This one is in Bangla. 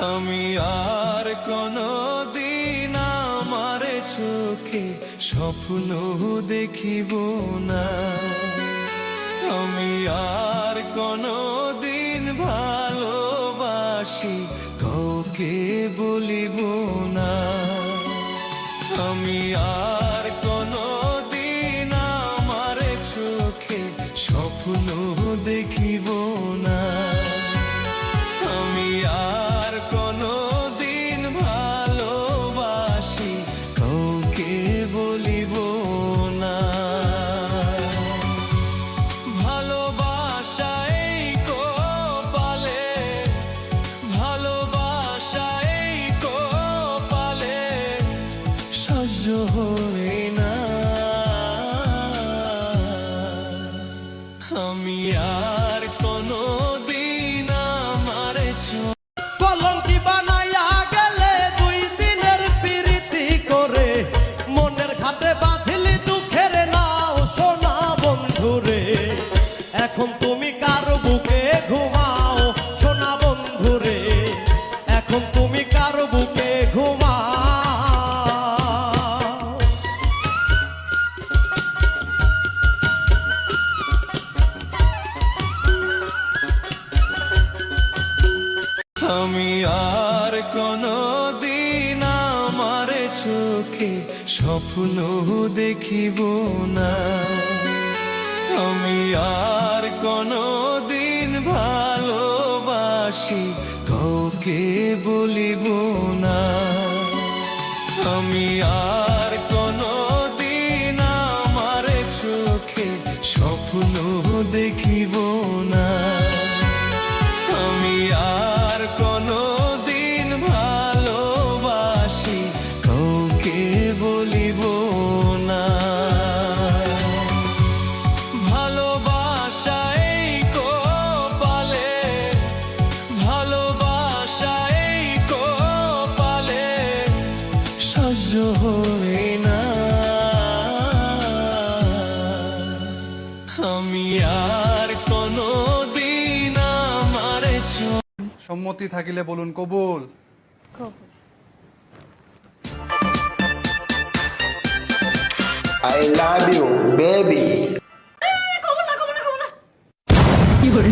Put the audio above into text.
আমি আর কোনদিন আমার চোখে স্বপ্ন দেখিব না। আমি আর কোনদিন ভালোবাসি কাউকে বলিব না। আমি আর কোনদিন আমার চোখে স্বপ্ন দেখিব না। আমি আর কোনদিন ভালোবাসি কাউকে বলিব না। ভালোবাসা এই কপালে, ভালোবাসা এই কপালে সহ্য হয় না। আমি আর কোনদিন আমার কলঙ্কি বানাইয়া গেলে 2 দিনের প্রীতি করে, মনের ঘাটে বাঁধিলি দুঃখের নাও সোনা বন্ধুরে। এখন তুমি কার বুকে ঘুমাও সোনা বন্ধুরে, এখন তুমি কার বুকে ঘুমাও। আমি আর কোনদিন আমার চোখে স্বপ্ন দেখিব না। আমি আর কোনদিন ভালোবাসি কাউকে বলিব না। আমি আর কোনদিন আমার চোখে স্বপ্ন দেখিব না। আমি আর কোনদিন ভালোবাসি কাউকে বলিব না। ভালোবাসা এই কপালে, ভালোবাসা এই কপালে সহ্য হয় না। আমি আর কোনদিন আমার সম্মতি থাকিলে বলুন কবুল। I love you, baby. কি করে